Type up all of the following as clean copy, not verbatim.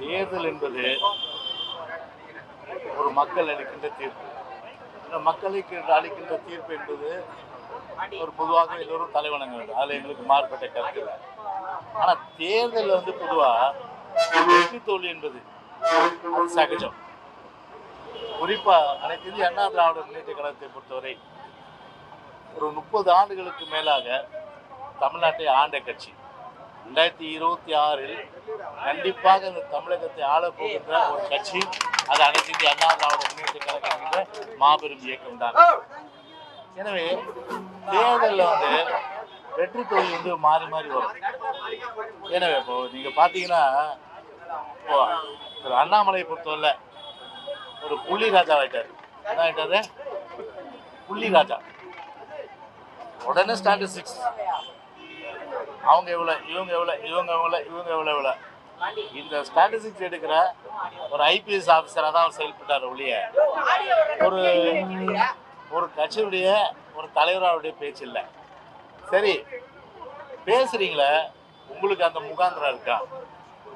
தேர்தல் என்பது ஒரு மக்கள் அளிக்கின்ற தீர்ப்பு. இந்த மக்களுக்கு அளிக்கின்ற தீர்ப்பு என்பது ஒரு பொதுவாக எல்லோரும் தலைவணங்க வேண்டும். அதில் எங்களுக்கு மாறுபட்ட கருத்து இல்லை. ஆனால் தேர்தல் பொதுவாக வெற்றி தோல்வி என்பது அது சகஜம். குறிப்பாக அனைத்து இந்திய அண்ணா திராவிட முன்னேற்ற கழகத்தை பொறுத்தவரை ஒரு 30 ஆண்டுகளுக்கு மேலாக தமிழ்நாட்டை ஆண்ட கட்சி. 2026 கண்டிப்பாக இந்த தமிழகத்தை ஆளப்போகின்ற ஒரு கட்சி அது அனைத்து இந்திய அண்ணா திராவிட முன்னேற்ற கழகம் என்கின்ற மாபெரும் இயக்கம் தான். எனவே தேர்தலில் வெற்றி தோல்வி மாறி மாறி வரும். எனவே இப்போ நீங்க பாத்தீங்கன்னா இப்போ திரு அண்ணாமலையை பொறுத்தவரை ஒரு புள்ளி ராஜா ஆயிட்டாரு. என்ன ஆயிட்டாரு? புள்ளி ராஜா. உடனே ஸ்டாட்டிஸ்டிக்ஸ் அவங்க எவ்வளவு, இவங்க எவ்வளவு, இவங்க எவ்வளவு, இவங்க எவ்வளவு எவ்வளவு. இந்த ஸ்டாட்டிஸ்டிக்ஸ் எடுக்கிற ஒரு ஐபிஎஸ் ஆஃபீஸராக தான் அவர் செயல்பட்டார் ஒழிய ஒரு கட்சியுடைய ஒரு தலைவராவுடைய பேச்சு இல்லை. சரி, பேசுறீங்களே, உங்களுக்கு அந்த முகாந்திரம் இருக்கா?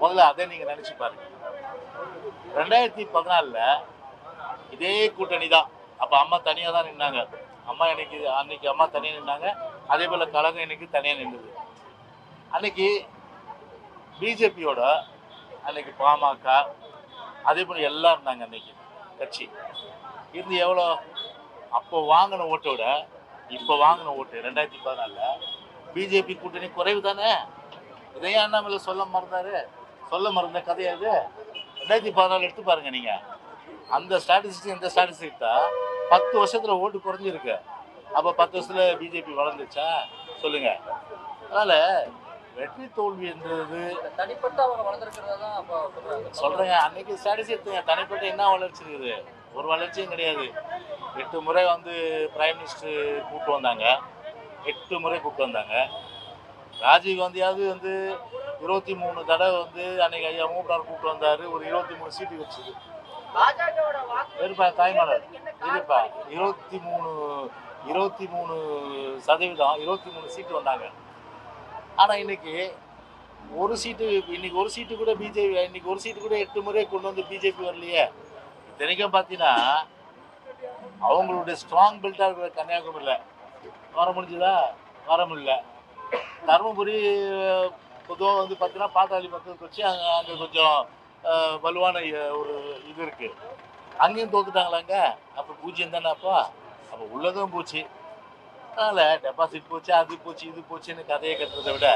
முதல்ல அதை நீங்க நினைச்சு பாருங்க. 2014 இதே கூட்டணி தான். அப்ப அம்மா தனியா தான் நின்னாங்க. அன்னைக்கு அம்மா தனியா நின்னாங்க. அதே போல கழகம் இன்னைக்கு தனியா நின்றுது. அன்னைக்கு பிஜேபியோட அன்னைக்கு பாமக அதே போல எல்லாம் இருந்தாங்க. அன்னைக்கு கட்சி இருந்து எவ்வளோ அப்போ வாங்கின ஓட்டோட இப்போ வாங்கின ஓட்டு 2014 பிஜேபி கூட்டணி குறைவு தானே. இதையே அண்ணாமலை சொல்ல மறந்த கதையாது. 2014 எடுத்து பாருங்க நீங்க. அந்த ஸ்டாட்டிஸ்டிக்ஸ் இந்த ஸ்டாட்டிஸ்டிக் தான் 10 வருஷத்துல ஓட்டு குறைஞ்சிருக்கு. அப்போ 10 வருஷத்துல பிஜேபி வளர்ந்துச்சா சொல்லுங்க. அதனால வெற்றி தோல்வி என்றது தனிப்பட்ட அவங்க வளர்ந்துருக்கிறதா சொல்றேங்க. அன்னைக்கு ஸ்டாட்டிஸ்டிக் தனிப்பட்ட என்ன வளர்ச்சி இருக்குது? ஒரு வளர்ச்சியும் கிடையாது. 8 முறை பிரைம் மினிஸ்டர் கூப்பிட்டு வந்தாங்க. 8 முறை கூப்பிட்டு வந்தாங்க. ராஜீவ் காந்தியாவது 23 தடவை அன்னைக்கு ஐயா மூப்பனார் கூப்பிட்டு வந்தாரு. ஒரு 23 சீட்டு வச்சுது. இருப்பா தாய்மானவர் இருப்பா 23% சீட்டு வந்தாங்க. ஆனா இன்னைக்கு ஒரு சீட்டு கூட பிஜேபி, இன்னைக்கு ஒரு சீட்டு கூட 8 முறை கொண்டு பிஜேபி வரலையே. இத்தனைக்கும் பார்த்தீங்கன்னா அவங்களுடைய ஸ்ட்ராங் பெல்ட்டா இருக்கிற கன்னியாகுமரியில வர முடிஞ்சுதா? வர முடியல. தருமபுரி பொதுவாக பார்த்தீங்கன்னா பாட்டாளி மக்கள் கட்சி அங்கே கொஞ்சம் வலுவான ஒரு இது இருக்கு. அங்கேயும் தோத்துட்டாங்களாங்க. அப்போ 0 தானே. அப்போ உள்ளதும் போச்சு. அதனால டெபாசிட் போச்சு, அது போச்சு, இது போச்சுன்னு கதையை கட்டுறதை விட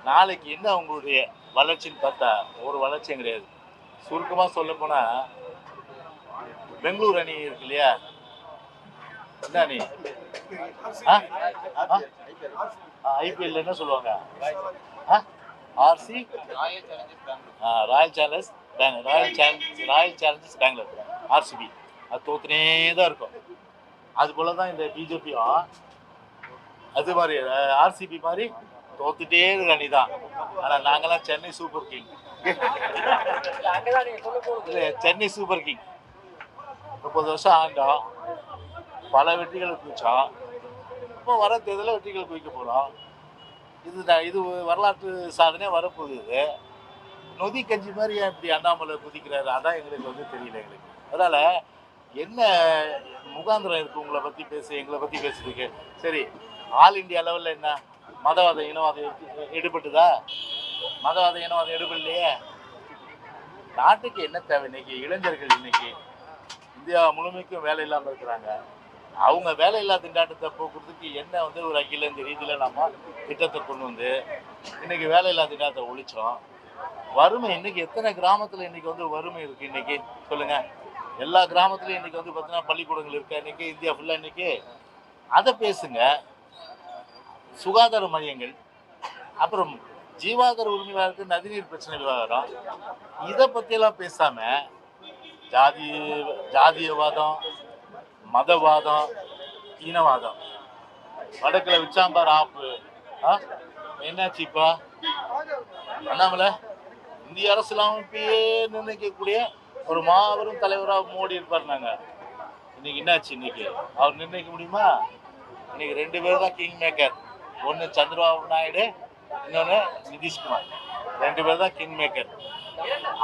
நாளைக்கு என்ன அவங்களுடைய வளர்ச்சின்னு பார்த்தா ஒரு வளர்ச்சியும் கிடையாது. சுருக்கமாக சொல்ல போனா பெங்களூர் அணி இருக்கு இல்லையா? என்ன அணி? ஐபிஎல் என்ன சொல்லுவாங்க? RC Royal Challengers Bangalore RCB. அது தோத்துனே தான் இருக்கும். அது போல தான் இந்த பிஜேபியும் அது மாதிரி ஆர்சிபி மாதிரி தோத்துட்டே இருக்கிற அணி தான். ஆனால் நாங்களாம் Chennai super king. Chennai super king 30 வருஷம் ஆண்டோம். பல வெற்றிகளை குவிச்சோம். இப்போ வர தேர்தலில் வெற்றிகளை குவிக்க போகிறோம். இது வரலாற்று சாதனையாக வரப்போகுது. நொதி கஞ்சி மாதிரி இப்படி அண்ணாமலை குதிக்கிறாரு. அதான் எங்களுக்கு தெரியல எங்களுக்கு. அதனால என்ன முகாந்திரம் இருக்கு உங்களை பற்றி எங்களை பற்றி பேசுறதுக்கு? சரி, ஆல் இண்டியா லெவலில் என்ன மதவாத இனவாதம் எடுபட்டுதா? மதவாத இனவாதம் எடுபடலையே. நாட்டுக்கு என்ன தேவை? இன்னைக்கு இளைஞர்கள் இன்னைக்கு இந்தியா முழுமைக்கும் வேலை இல்லாமல் இருக்கிறாங்க. அவங்க வேலையில்லா திண்டாட்டத்தை போக்குறதுக்கு என்ன ஒரு அகில இந்த ரீதியில் நம்ம திட்டத்தை கொண்டு இன்னைக்கு வேலையில்லா திண்டாட்டத்தை ஒழிச்சோம். வறுமை இன்னைக்கு எத்தனை கிராமத்தில் இன்னைக்கு வறுமை இருக்கு? இன்னைக்கு சொல்லுங்க. எல்லா கிராமத்துலையும் இன்னைக்கு பார்த்தீங்கன்னா பள்ளிக்கூடங்கள் இருக்கு. இன்னைக்கு இந்தியா ஃபுல்லா இன்னைக்கு அதை பேசுங்க. சுகாதார மையங்கள், அப்புறம் ஜீவாதார உரிமையாளருக்கு நதிநீர் பிரச்சனை விவகாரம், இதை பற்றியெல்லாம் பேசாம ஜாதியவாதம், மதவாதம், இனவாதம். வடக்கில் விச்சாம்பார் ஆப்பு என்னாச்சுப்பா? அண்ணாமலை இந்திய அரசியலமைப்பையே நிர்ணயிக்கக்கூடிய ஒரு மாபெரும் தலைவராக மோடி இருப்பார். நாங்கள் இன்னைக்கு என்னாச்சு? இன்னைக்கு அவர் நிர்ணயிக்க முடியுமா? இன்னைக்கு 2 பேர் தான் கிங் மேக்கர். ஒன்று சந்திரபாபு நாயுடு, இன்னொன்று நிதிஷ்குமார். 2 பேர் தான் கிங் மேக்கர்.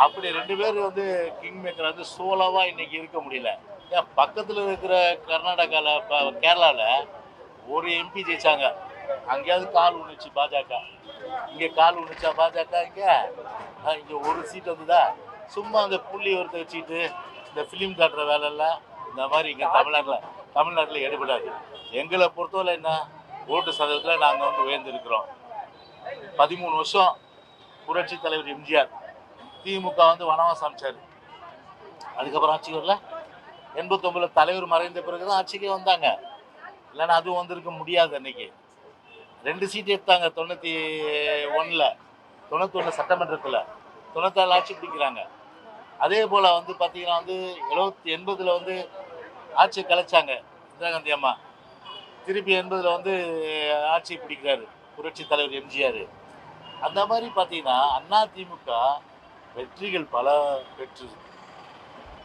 அப்படி 2 பேர் வந்து கிங் மேக்கர் வந்து சோலோவா இன்னைக்கு இருக்க முடியல. ஏன் பக்கத்துல இருக்கிற கர்நாடகால கேரளால ஒரு எம்பி ஜெயிச்சாங்க. அங்கேயாவது கால் ஊனுச்சு பாஜக. இங்க கால் ஊனுச்சா பாஜக? இங்க ஒரு சீட் வந்துதா? சும்மா அந்த புள்ளி ஒருத்த வச்சுக்கிட்டு இந்த ஃபிலிம் காட்டுற வேலை எல்லாம் இந்த மாதிரி இங்க தமிழ்நாட்டுல எடுபடாது. எங்களை பொறுத்தவரை என்ன, ஓட்டு சதவீதத்துல நாங்க வந்து உயர்ந்திருக்கிறோம். 13 வருஷம் புரட்சி தலைவர் எம்ஜிஆர் திமுக வந்து வனவாசம் அமைச்சாரு. அதுக்கப்புறம் ஆட்சிக்கு வரல. 89 தலைவர் மறைந்த பிறகுதான் ஆட்சிக்கே வந்தாங்க. இல்லைன்னா அதுவும் வந்திருக்க முடியாது. அன்னைக்கு 2 சீட் எடுத்தாங்க 91ல, 91 சட்டமன்றத்தில், 94 ஆட்சி பிடிக்கிறாங்க. அதே போல வந்து பார்த்தீங்கன்னா வந்து 80ல வந்து ஆட்சி கலைச்சாங்க இந்திரா காந்தி அம்மா. திருப்பி 80ல வந்து ஆட்சி பிடிக்கிறாரு புரட்சி தலைவர் எம்ஜிஆர். அந்த மாதிரி பார்த்தீங்கன்னா அதிமுக வெற்றிகள் பல பெற்று,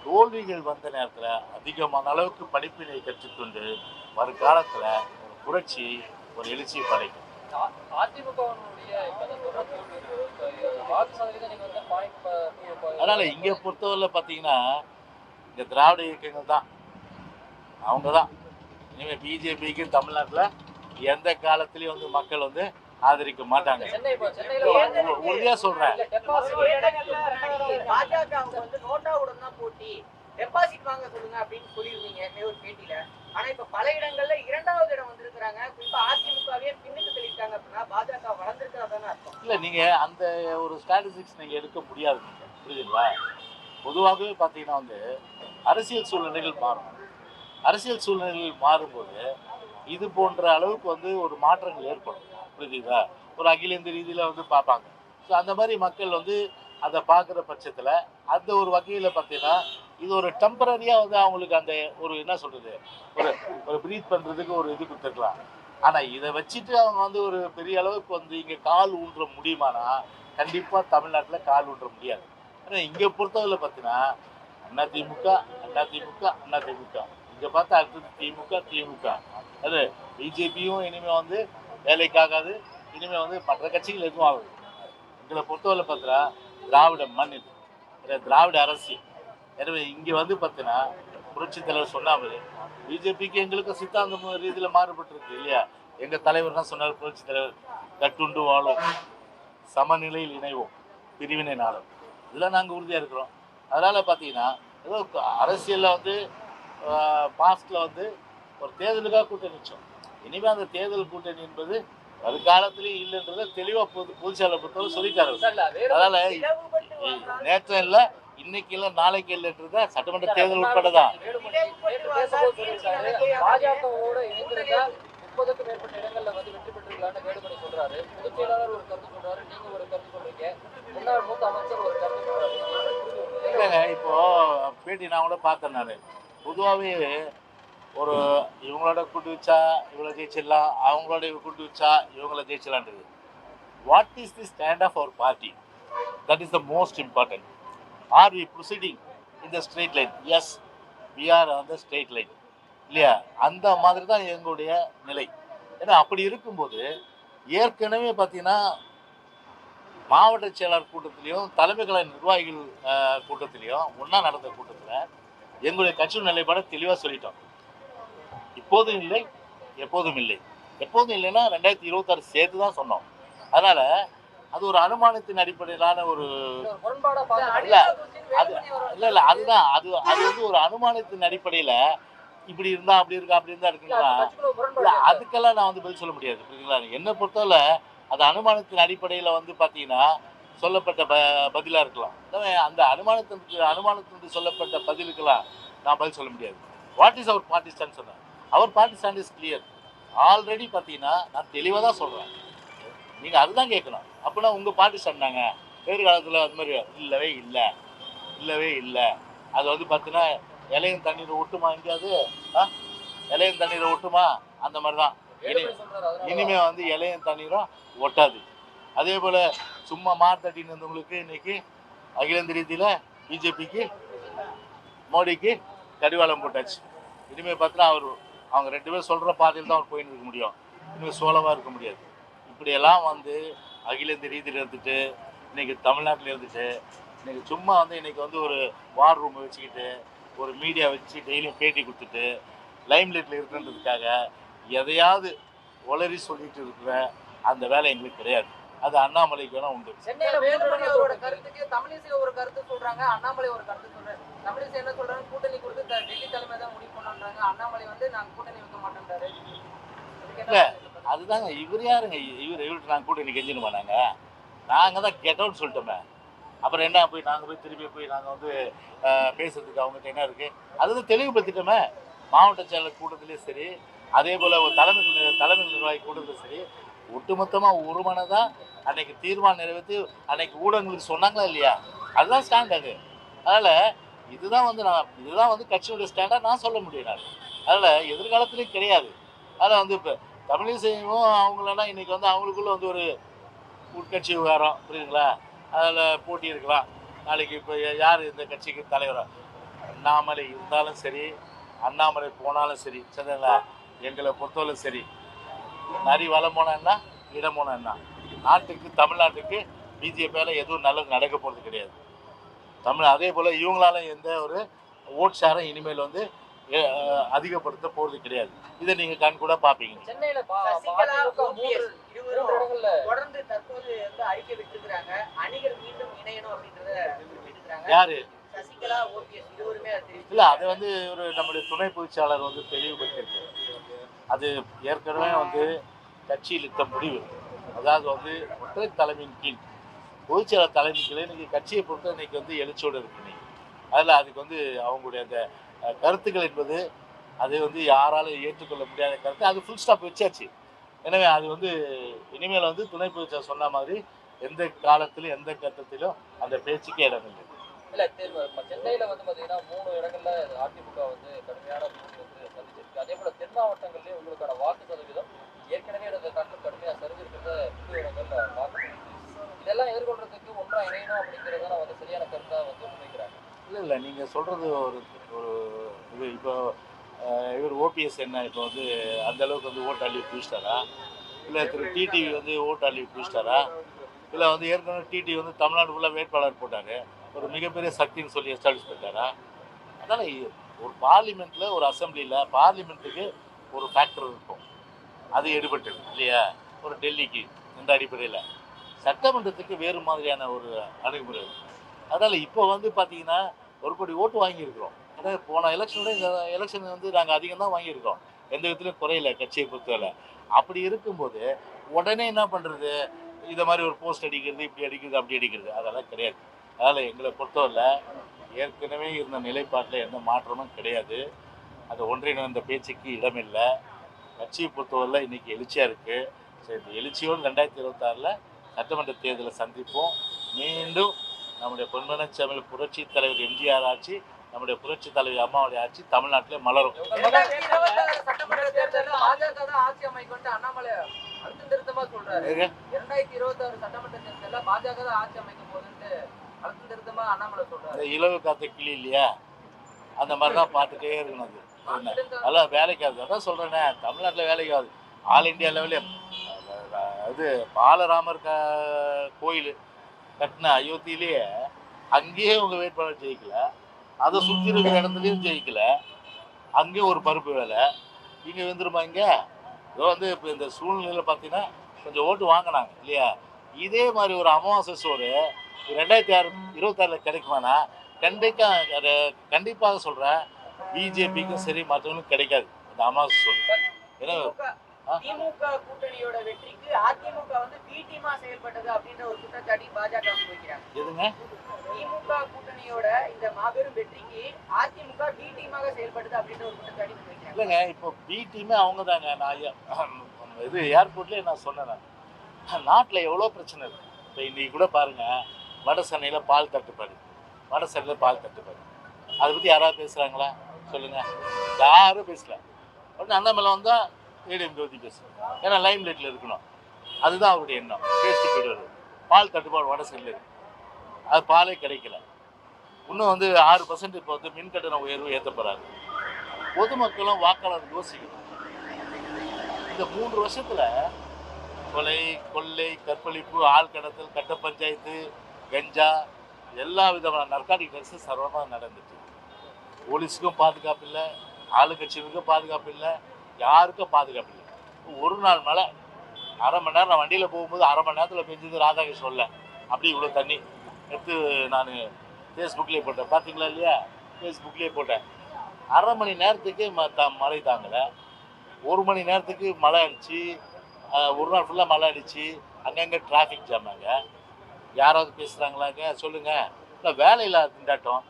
தோல்விகள் வந்த நேரத்தில் அதிகமான அளவுக்கு படிப்பினை கற்றுக்கொண்டு வருங்காலத்தில் ஒரு புரட்சி, ஒரு எழுச்சியை படைக்கும். அதனால இங்கே பொறுத்தவரை பார்த்தீங்கன்னா இந்த திராவிட இயக்கங்கள் தான், அவங்க தான் இனிமேல் பிஜேபிக்கு தமிழ்நாட்டில் எந்த காலத்திலையும் வந்து மக்கள் வந்து ஆதரிக்க மாட்டாங்க. உறுதியா சொல்றேன். பாஜக அவங்க வந்து நோட்டாவுடன் தான் போட்டி, டெபாசிட் வாங்க சொல்லுங்க அப்படின்னு சொல்லியிருந்தீங்க ஒரு பேட்டியில. ஆனா இப்ப பல இடங்கள்ல 2வது இடம் வந்திருக்காங்க. குறிப்பா அதிமுகவே பின்னுக்கு தெளிட்டாங்க அப்படின்னா பாஜக வளர்ந்துருக்காதானே அர்த்தம். இல்ல, நீங்க அந்த ஒரு ஸ்ட்ராட்டஜிக்ஸ் நீங்க எடுக்க முடியாது. புரியுதுங்களா? பொதுவாகவே பாத்தீங்கன்னா வந்து அரசியல் சூழ்நிலைகள் மாறும். அரசியல் சூழ்நிலைகள் மாறும்போது இது போன்ற அளவுக்கு வந்து ஒரு மாற்றங்கள் ஏற்படும். புரியுதுங்களா? ஒரு அகில இந்திய ரீதியில வந்து பார்ப்பாங்க. ஸோ அந்த மாதிரி மக்கள் வந்து அதை பார்க்குற பட்சத்தில் அந்த ஒரு வகையில் பார்த்தீங்கன்னா இது ஒரு டெம்பரரியாக வந்து அவங்களுக்கு அந்த ஒரு என்ன சொல்கிறது, ஒரு ப்ரீத் பண்ணுறதுக்கு ஒரு இது கொடுத்துருக்கலாம். ஆனால் இதை வச்சுட்டு அவங்க வந்து ஒரு பெரிய அளவுக்கு வந்து இங்கே கால் ஊன்ற முடியுமானா கண்டிப்பாக தமிழ்நாட்டில் கால் ஊன்ற முடியாது. ஆனால் இங்கே பொறுத்தவரை பார்த்தீங்கன்னா அதிமுக இங்கே பார்த்தா அடுத்தது திமுக. அது பிஜேபியும் இனிமேல் வந்து வேலைக்காகாது. இனிமேல் வந்து மற்ற கட்சிகள் எதுவும் ஆகுது. எங்களை பொறுத்தவரை பார்த்தா திராவிட மண் இது, திராவிட அரசியல். எனவே இங்கே வந்து பார்த்தீங்கன்னா புரட்சி தலைவர் சொன்னாமல் பிஜேபிக்கு எங்களுக்கு சித்தாந்தம் ரீதியில் மாறுபட்டிருக்கு இல்லையா? எங்கள் தலைவர் தான் சொன்னார், புரட்சி தலைவர், கட்டுண்டு வாழும், சமநிலையில் இணைவோம், பிரிவினை நாளும். இதெல்லாம் நாங்கள் உறுதியாக இருக்கிறோம். அதனால் பார்த்தீங்கன்னா ஏதோ அரசியலில் வந்து பாஸ்டில் வந்து ஒரு தேர்தலுக்காக கூட்டணி வச்சோம். இனிமேல் அந்த தேர்தல் கூட்டணி என்பது வருங்காலத்திலேயும் இல்லைன்றத தெளிவாக பொதுச்செயலாளர் பொறுத்தவரை சொல்லிட்டாரு. அதனால நேற்றம் இல்லை, இன்னைக்கு இல்லை, நாளைக்கு இல்லைன்றத சட்டமன்ற தேர்தல் உட்பட தான். பாஜகவோட இணைந்திருந்தா 30க்கும் மேற்பட்ட இடங்கள்ல வந்து வெற்றி பெற்றிருக்கலாம்னு வேலுமணி சொல்றாரு. பொதுச் செயலாளர் ஒரு கருத்து சொல்றாரு, நீங்க ஒரு கருத்து சொல்றீங்க, முன்னாள் மூத்த அமைச்சர் ஒரு கருத்து சொல்றாரு. இல்லைங்க, இப்போ பேட்டி நான் கூட பார்த்தேன். நான் பொதுவாகவே ஒரு இவங்களோட கூட்டு வச்சா இவங்களை ஜெயிச்சிடலாம், அவங்களோட கூட்டு வச்சா இவங்களை ஜெயிச்சிடலான்றது. What is the stand of our party? That is the most important. Are we proceeding in the straight line? Yes, we are on the straight line இல்லையா? அந்த மாதிரி தான் எங்களுடைய நிலை. ஏன்னா அப்படி இருக்கும்போது ஏற்கனவே பார்த்தீங்கன்னா மாவட்ட செயலாளர் கூட்டத்திலையும் தலைமை கழக நிர்வாகிகள் கூட்டத்திலையும் ஒன்றா நடந்த கூட்டத்தில் எங்களுடைய கட்சி நிலைப்பாட தெளிவாக சொல்லிட்டோம். இப்போதும் இல்லை, எப்போதும் இல்லை. எப்போதும் இல்லைன்னா 2026 சேர்த்து தான் சொன்னோம். அதனால அது ஒரு அனுமானத்தின் அடிப்படையிலான ஒரு இல்லை, அதுதான் அது வந்து ஒரு அனுமானத்தின் அடிப்படையில் இப்படி இருந்தா அப்படி இருக்கா அப்படி இருந்தா இருக்குங்களா? இல்லை, அதுக்கெல்லாம் நான் வந்து பதில் சொல்ல முடியாது. புரியுதுங்களா? என்னை பொறுத்தவரை அது அனுமானத்தின் அடிப்படையில் வந்து பார்த்தீங்கன்னா சொல்லப்பட்ட பதிலாக இருக்கலாம். அந்த அனுமானத்திற்கு சொல்லப்பட்ட பதிலுக்கெல்லாம் நான் பதில் சொல்ல முடியாது. What is our party stand சொன்னேன். Our party stand is clear. Already பார்த்தீங்கன்னா நான் தெளிவாக தான் சொல்கிறேன். நீங்கள் அதுதான் கேட்கணும். அப்படின்னா உங்கள் பார்ட்டி ஸ்டாண்டாங்க எதிர்காலத்தில் அது மாதிரி இல்லவே இல்லை. அது வந்து பார்த்தீங்கன்னா இலையும் தண்ணீரை ஒட்டுமா? எங்கேயாவது இலையும் தண்ணீரை ஒட்டுமா? அந்த மாதிரி தான் இனிமே வந்து இலையும் தண்ணீரும் ஒட்டாது. அதே போல் சும்மா மார்த்தட்டின்னு இருந்தவங்களுக்கு இன்னைக்கு அகில இந்திய ரீதியில் பிஜேபிக்கு மோடிக்கு கடிவாளம் போட்டாச்சு. இனிமேல் பார்த்தீங்கன்னா அவங்க 2 பேரும் சொல்கிற பாதையில் தான் அவர் போயின்னு இருக்க முடியும். இனிமேல் சோலமாக இருக்க முடியாது. இப்படியெல்லாம் வந்து அகில இந்திய ரீதியில் எடுத்துட்டு இன்னைக்கு தமிழ்நாட்டில் இருந்துட்டு இன்னைக்கு சும்மா வந்து இன்னைக்கு வந்து ஒரு வார் ரூம் வச்சுக்கிட்டு ஒரு மீடியா வச்சு டெய்லியும் பேட்டி கொடுத்துட்டு லைம்லைட்டில் இருக்குன்றதுக்காக எதையாவது உளறி சொல்லிட்டு இருக்கிற அந்த வேலை எங்களுக்கு கிடையாது. அது அண்ணாமலைக்கு வேணா உண்டு. சென்னையில வேலுமணி அவரோட கருத்துக்கு தமிழிசை ஒரு கருத்து சொல்றாங்க, அண்ணாமலை ஒரு கருத்து சொல்றாரு. தமிழிசை என்ன சொல்றாங்க, கூட்டணி கொடுத்து டெல்லி தலைமை தான் முடிவு பண்ணாங்க. அண்ணாமலை வந்து நாங்க கூட்டணி வைக்க மாட்டேன்றாரு. இல்லை அதுதாங்க இவர் யாருங்க இவர்கிட்ட நாங்கள் கூட்டணி கெஞ்சினுமா நாங்கள் தான் கெட் அவுட் சொல்லிட்டோமே. அப்புறம் என்ன போய் நாங்கள் போய் திருப்பி போய் நாங்கள் வந்து பேசுறதுக்கு அவங்ககிட்ட என்ன இருக்குது அதுதான் தெளிவுபடுத்திட்டோமே. மாவட்ட செயலர் கூட்டத்திலையும் சரி, அதே போல் ஒரு தலைமை நிர்வாகி கூட்டத்திலும் சரி, ஒட்டுமொத்தமாக ஒரு மனதாக அன்னைக்கு தீர்மானம் நிறைவேற்றி அன்னைக்கு ஊடகங்களுக்கு சொன்னாங்களா இல்லையா, அதுதான் ஸ்டாண்ட் அது. அதனால் இதுதான் வந்து கட்சியுடைய ஸ்டாண்டாக நான் சொல்ல முடியும். நான் அதனால் எதிர்காலத்துலேயும் கிடையாது. அதில் வந்து இப்போ தமிழிசையும் அவங்களெல்லாம் இன்றைக்கி வந்து அவங்களுக்குள்ள வந்து ஒரு உட்கட்சி விவகாரம் புரியுதுங்களா, அதில் போட்டி இருக்கலாம். நாளைக்கு இப்போ யார் இந்த கட்சிக்கு தலைவராக அண்ணாமலை இருந்தாலும் சரி, அண்ணாமலை போனாலும் சரி, சரிங்களா, எங்களை பொறுத்தவரை சரி, நரி வளம் போனா என்ன, இடம் போனா என்ன, நாட்டுக்கு தமிழ்நாட்டுக்கு பிஜேபியால் எதுவும் நல்லது நடக்க போகிறது கிடையாது. அதே போல் இவங்களால எந்த ஒரு ஓட் ஷேரை இனிமேல் வந்து அதிகப்படுத்த போகிறது கிடையாது. இதை நீங்கள் கண் கூட பார்ப்பீங்க. சென்னையில தொடர்ந்து தற்போது வந்து அறிக்கை விட்டுருக்காங்க, அணிகள் மீண்டும் இணையணும் அப்படின்றத குறிப்பிட்டிருக்காங்க. யாரு? சசிகலா, ஓபிஎஸ் இருவருமே இல்லை, அதை வந்து ஒரு நம்முடைய துணை பொதுச்சாளர் வந்து தெளிவுபடுத்திருக்கு. அது ஏற்கனவே வந்து கட்சியில் இருந்த முடிவு. அதாவது வந்து ஒற்றை தலைமையின் கீழ் பொதுச்செயலாளர் தலைமைக்கு இன்னைக்கு கட்சியை பொறுத்த இன்னைக்கு வந்து எழுச்சியோடு இருக்கு. இன்னைக்கு அதில் அதுக்கு வந்து அவங்களுடைய அந்த கருத்துக்கள் என்பது அது வந்து யாராலும் ஏற்றுக்கொள்ள முடியாத கருத்து. அது ஃபுல் ஸ்டாப் வச்சாச்சு. எனவே அது வந்து இனிமேல் வந்து துணை பொதுச்செயலாளர் சொன்ன மாதிரி எந்த காலத்திலும் எந்த கட்டத்திலும் அந்த பேச்சுக்கே இடம் இல்லை. இல்லை, சென்னையில் வந்து பார்த்தீங்கன்னா 3 இடங்கள்ல அதிமுக வந்து கடுமையான வந்து சந்திச்சிருக்கு. அதே போல் தென் மாவட்டங்கள்லேயும் உங்களுக்கான வாக்கு சதவீதம் ஏற்கனவே அந்த தட்டம் கடுமையாக சரிஞ்சிருக்கிறத இடங்கள்ல பார்க்க. இதெல்லாம் எதிர்கொள்றதுக்கு ஒன்றா இணையணும் அப்படிங்கிறத வந்து சரியான கருத்தாக வந்து முன்வைக்கிறாங்க. இல்லை நீங்கள் சொல்கிறது ஒரு இது. இப்போ இவர் ஓபிஎஸ் என்ன இப்போ வந்து அந்தளவுக்கு வந்து ஓட்டு அள்ளி பிடிச்சிட்டாரா, இல்லை திரு டிடிவி வந்து ஓட்டு அள்ளி பிடிச்சிட்டாரா, இல்லை வந்து ஏற்கனவே டிடிவி வந்து தமிழ்நாடு ஃபுல்லாக வேட்பாளர் போட்டார், ஒரு மிகப்பெரிய சக்தின்னு சொல்லி எஸ்டாப்ளிஷ் பண்ணிட்டாரா. அதனால் ஒரு பார்லிமெண்ட்டில் ஒரு அசம்பிளியில் பார்லிமெண்ட்டுக்கு ஒரு ஃபேக்டர் இருக்கும், அது எடுபட்டது இல்லையா. ஒரு டெல்லிக்கு இந்த அடிப்படையில் சட்டமன்றத்துக்கு வேறு மாதிரியான ஒரு அணுகுமுறை. அதனால் இப்போ வந்து பார்த்தீங்கன்னா 1 கோடி ஓட்டு வாங்கியிருக்கிறோம். அதாவது போன எலெக்ஷனோட இந்த எலெக்ஷன் வந்து நாங்கள் அதிகம் தான் வாங்கியிருக்கோம், எந்த விதத்துலையும் குறையில கட்சியை பொறுத்தவரை. அப்படி இருக்கும்போது உடனே என்ன பண்ணுறது, இதை மாதிரி ஒரு போஸ்ட் அடிக்கிறது, இப்படி அடிக்கிறது, அப்படி அடிக்கிறது, அதெல்லாம் கிடையாது. அதனால் எங்களை பொறுத்தவரை ஏற்கனவே இருந்த நிலைப்பாட்டில் எந்த மாற்றமும் கிடையாது. அது ஒன்றிணைந்த பேச்சுக்கு இடமில்லை. கட்சியை பொறுத்தவரையில் இன்றைக்கி எழுச்சியாக இருக்குது. சரி, இந்த எழுச்சியோடு 2026 சட்டமன்ற தேர்தலை சந்திப்போம். மீண்டும் நம்முடைய பொன்மனச்செம்மல் புரட்சி தலைவர் எம்ஜிஆர் ஆட்சி, நம்முடைய புரட்சி தலைவர் அம்மாவுடைய ஆட்சி தமிழ்நாட்டிலே மலரும். 2026 சட்டமன்ற தேர்தலில் பாஜக தான் ஆட்சி அமைக்கும் அண்ணாமலை அழுத்தம் திருத்தமா சொல்றாரு. 2026 சட்டமன்ற தேர்தலில் பாஜக தான் ஆட்சி அமைக்கும் போதுன்னு அழுத்தம் திருத்தமா அண்ணாமலை சொல்றாரு. இலவு காத்த கிளி இல்லையா, அந்த மாதிரி தான் பார்த்துட்டே இருக்கணும். அது அதெல்லாம் வேலைக்காது. அதான் சொல்கிறேன்னே, தமிழ்நாட்டில் வேலைக்காது. ஆல் இண்டியா லெவலே இது பாலராமர் கோயில் கட்டின அயோத்தியிலேயே அங்கேயே உங்கள் வேட்பாளர் ஜெயிக்கல, அதை சுற்றி இருக்கிற இடத்துலையும் ஜெயிக்கல, அங்கேயும் ஒரு பருப்பு வேலை. இங்கே வந்துருமா இங்கே இதோ வந்து இப்போ இந்த சூழ்நிலையில் பார்த்தீங்கன்னா கொஞ்சம் ஓட்டு வாங்கினாங்க இல்லையா. இதே மாதிரி ஒரு அமாவாசை சோறு 2026 கிடைக்குமானா கண்டிப்பாக சொல்கிறேன், பிஜேபிக்கும் சரி மற்றவங்களுக்கும் கிடைக்காது இந்த அமாவாசை சோறு. ஏன்னா திமுக கூட்டணியோட வெற்றிக்கு அதிமுக வந்து பி டீமா செயல்பட்டது அப்படின்ற ஒரு குற்றச்சாட்டி பாஜக வைக்கிறாங்க. எதுங்க? திமுக கூட்டணியோட இந்த மாபெரும் வெற்றிக்கு அதிமுக பி டீமாக செயல்பட்டது அப்படின்ற ஒரு குற்றச்சாட்டி வைக்கிறாங்க. இல்லைங்க, இப்போ பி டீமே அவங்க தாங்க. நான் இது ஏர்போர்ட்லேயே நான் சொன்னேன், நாட்டில் எவ்வளோ பிரச்சனை இருக்குது. இப்போ இன்றைக்கி கூட பாருங்கள், வட சென்னையில் பால் தட்டுப்பாடு, வட சென்னையில் பால் தட்டுப்பாடு. அதை பற்றி யாராவது பேசுகிறாங்களா சொல்லுங்கள்? யாரும் பேசல. உடனே அண்ணாமலை வந்தால் ஏடிஎம்கே பற்றி பேசுகிறோம், ஏன்னா லைம் லைட்டில் இருக்கணும், அதுதான் அவருடைய எண்ணம். பேசிட்டு போயிடுவார். பால் தட்டுப்பாடு வட சென்னையில் இருக்குது, அது பாலே கிடைக்கல. இன்னும் வந்து 6% இப்போ வந்து மின் கட்டண உயர்வு ஏற்ற போகிறாங்க. பொதுமக்களும் வாக்காளர் யோசிக்கணும். இந்த 3 வருஷத்தில் கொலை, கொள்ளை, கற்பழிப்பு, ஆள் கடத்தல், கட்ட பஞ்சாயத்து, கஞ்சா, எல்லா விதமான நர்காட்டிக் ட்ரக்ஸும் சர்வமாக நடந்துட்டு. போலீஸுக்கும் பாதுகாப்பு இல்லை, ஆளுங்கட்சிகளுக்கும் பாதுகாப்பு இல்லை, யாருக்கும் பாதுகாப்பு இல்லை. ஒரு நாள் மழை, அரை மணி நேரம் நான் வண்டியில் போகும்போது அரை மணி நேரத்தில் பெஞ்சது ராதாகிருஷ்ணன்ல. அப்படி இவ்வளோ தண்ணி எடுத்து நான் ஃபேஸ்புக்லேயே போட்டேன். பார்த்தீங்களா இல்லையா? ஃபேஸ்புக்லேயே போட்டேன். அரை மணி நேரத்துக்கு மழை தாங்கலை. ஒரு மணி நேரத்துக்கு மழை அடிச்சு, ஒரு நாள் ஃபுல்லாக மழை அடிச்சு, அங்கங்கே டிராஃபிக் ஜாமாங்க. யாராவது பேசுகிறாங்களாங்க சொல்லுங்கள். இல்லை வேலை இல்லாத திண்டாட்டம்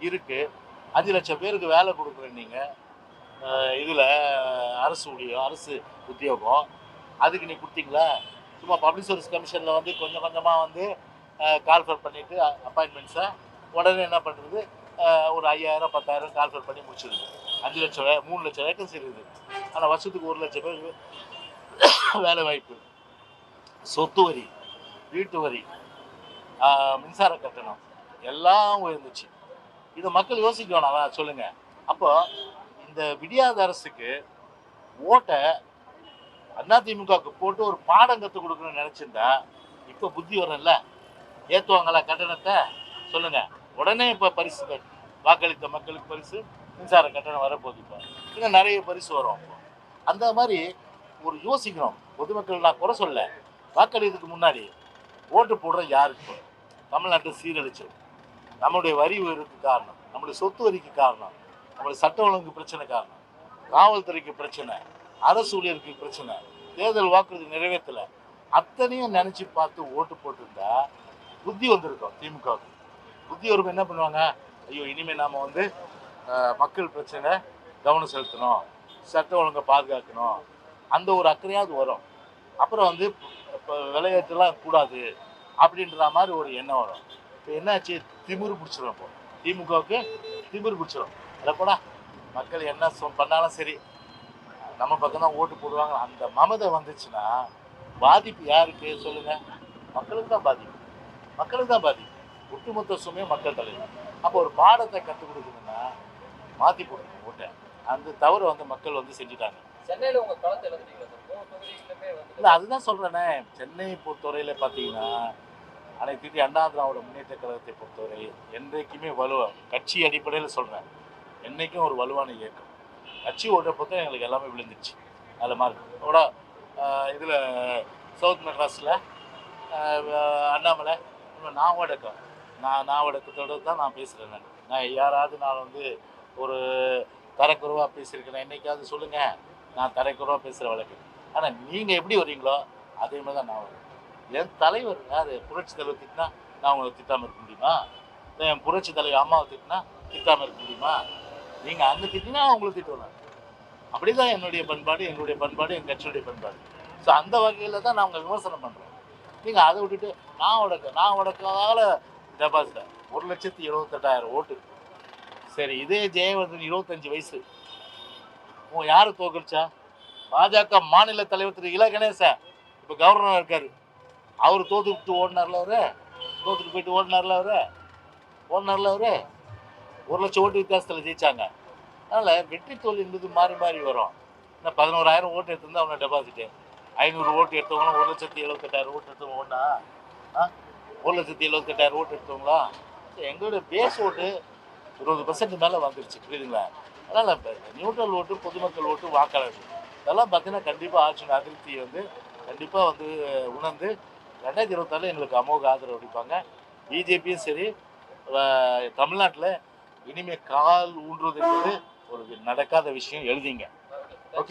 இருக்குது. 5 லட்சம் பேருக்கு வேலை கொடுக்குறேன் நீங்கள் இதில் அரசு உத்தியோகம். அதுக்கு நீ கொடுத்தீங்களா? சும்மா பப்ளிக் சர்வீஸ் கமிஷனில் வந்து கொஞ்சம் கொஞ்சமாக வந்து கால்ஃபர் பண்ணிவிட்டு அப்பாயின்மெண்ட்ஸை உடனே என்ன பண்ணுறது, ஒரு 5000 10,000 கால்ஃபர் பண்ணி முடிச்சிருது. 5 லட்சம் 3 லட்சம் வேக்கன்சி இருக்குது. ஆனால் வருஷத்துக்கு 1 லட்சம் பேருக்கு வேலை வாய்ப்பு. சொத்து வரி, வீட்டு வரி, மின்சார கட்டணம் எல்லாம் உயர்ந்துச்சு. இதை மக்கள் யோசிக்கணும் சொல்லுங்க. அப்போ இந்த விடியாத அரசுக்கு ஓட்டை அதிமுகவுக்கு போட்டு ஒரு பாடம் கற்றுக் கொடுக்கணும்னு நினைச்சிருந்தா இப்போ புத்தி வரல. ஏற்றுவாங்களா கட்டணத்தை சொல்லுங்க. உடனே இப்போ பரிசு, வாக்களித்த மக்களுக்கு பரிசு, மின்சார கட்டணம் வரப்போகுது. இப்போ இன்னும் நிறைய பரிசு வரும். அந்த மாதிரி ஒரு யோசிக்கணும் பொதுமக்கள். நான் குறை சொல்ல, வாக்களிக்கிறதுக்கு முன்னாடி ஓட்டு போடுற யாருக்கு? தமிழ்நாட்டை சீரழிச்சு, நம்மளுடைய வரி உயர்வுக்கு காரணம், நம்மளுடைய சொத்து வரிக்கு காரணம், நம்மளுடைய சட்ட ஒழுங்கு பிரச்சனை காரணம், காவல்துறைக்கு பிரச்சனை, அரசு ஊழியருக்கு பிரச்சனை, தேர்தல் வாக்குறுதி நிறைவேற்றலை, அத்தனையும் நினச்சி பார்த்து ஓட்டு போட்டிருந்தா புத்தி வந்திருக்கோம். திமுகவுக்கு புத்தி வரும். என்ன பண்ணுவாங்க? ஐயோ இனிமேல் நாம் வந்து மக்கள் பிரச்சனை கவனம் செலுத்தணும், சட்ட ஒழுங்கை பாதுகாக்கணும், அந்த ஒரு அக்கறையாவது வரும். அப்புறம் வந்து இப்போ விளையாட்டுலாம் கூடாது அப்படின்ற மாதிரி ஒரு எண்ணம் வரும். இப்போ என்னாச்சு? திமிரு பிடிச்சிடும். இப்போ திமுகவுக்கு திமிரு பிடிச்சிடும். இல்லை போடா, மக்கள் என்ன பண்ணாலும் சரி நம்ம பக்கம் தான் ஓட்டு போடுவாங்க. அந்த மமதை வந்துச்சுன்னா பாதிப்பு யாருக்கு சொல்லுங்க? மக்களுக்கு தான் பாதிப்பு. மக்களுக்கு தான் பாதிப்பு. ஒட்டுமொத்த சுமையும் மக்கள் தலைவர். அப்போ ஒரு பாடத்தை கற்றுக் கொடுக்கணும்னா மாற்றி கொடுக்கணும் ஓட்டை. அந்த தவறு வந்து மக்கள் வந்து செஞ்சுட்டாங்க. சென்னையில் உங்க களத்தை எழுதுறீங்களா சார்? 3 தொகுதிகளுமே வந்து இல்லை, அதுதான் சொல்கிறேனே. சென்னை பொறுத்தவரையில் பார்த்தீங்கன்னா அனைத்து இந்திய அண்ணா திராவிட முன்னேற்ற கழகத்தை பொறுத்தவரை என்றைக்குமே கட்சி அடிப்படையில் சொல்கிறேன், என்றைக்கும் ஒரு வலுவான இயக்கம். கட்சி ஓட்டை பொறுத்த எங்களுக்கு எல்லாமே விழுந்துருச்சு. அதில் மார்க் கூட இதில் சவுத் மெட்ராஸில் அண்ணாமலை நான் வடக்கத்தோடு தான் நான் பேசுகிறேன். நான் யாராவது நான் வந்து ஒரு தரக்குறைவாக பேசியிருக்கிறேன் என்னைக்காவது சொல்லுங்கள்? நான் தரக்குறைவாக பேசுகிற வழக்கு. ஆனால் நீங்கள் எப்படி வரீங்களோ அதே மாதிரி தான் நான் வரேன். என் தலைவர் யார்? புரட்சி தலைவர் திட்டினா நான் உங்களை திட்டாமல் இருக்க முடியுமா? என் புரட்சி தலைவர் அம்மாவை திட்டினா திட்டாமல் இருக்க முடியுமா? நீங்கள் அங்கே திட்டினா அவங்கள திட்டுவேன். அப்படி தான் என்னுடைய பண்பாடு, எங்களுடைய பண்பாடு, என் கட்சியுடைய பண்பாடு. ஸோ அந்த வகையில் தான் நான் உங்களை விமர்சனம் பண்ணுறேன். நீங்கள் அதை விட்டுட்டு நான் உடக்கால டெபாசிட் 1,78,000 ஓட்டு. சரி, இதே ஜெயவர்தன் 25 வயசு யாரை தோக்கடிச்சா? பாஜக மாநில தலைவர் திரு இல கணேசன் இப்போ கவர்னர் இருக்காரு. அவர் தோத்துக்கிட்டு ஓடினார்ல, தோத்துட்டு போயிட்டு ஓடினார்ல, அவரு 1 லட்சம் ஓட்டு வித்தியாசத்தில் ஜெயிச்சாங்க. அதனால் வெற்றி தோல்வி என்பது மாறி மாறி வரும். இன்னும் 11,000 ஓட்டு எடுத்திருந்தா அவனை டெபாசிட்டு. 500 ஓட்டு எடுத்தவங்களும் 1,78,000 ஓட்டு எடுத்தவங்க ஒன்றா? 1,78,000 ஓட்டு எடுத்தவங்களா? எங்களுடைய பேஸ் ஓட்டு 20% மேலே வந்துருச்சு. புரியுதுங்களா? அதனால் நியூட்ரல் ஓட்டு, பொதுமக்கள் ஓட்டு, வாக்காளர் இதெல்லாம் பார்த்தீங்கன்னா கண்டிப்பாக ஆட்சியின் அதிருப்தியை வந்து கண்டிப்பாக வந்து உணர்ந்து 2024 எங்களுக்கு அமோக ஆதரவு அளிப்பாங்க. பிஜேபியும் சரி, தமிழ்நாட்டில் இனிமேல் கால் ஊன்றுவது என்பது ஒரு நடக்காத விஷயம். எழுதிங்க.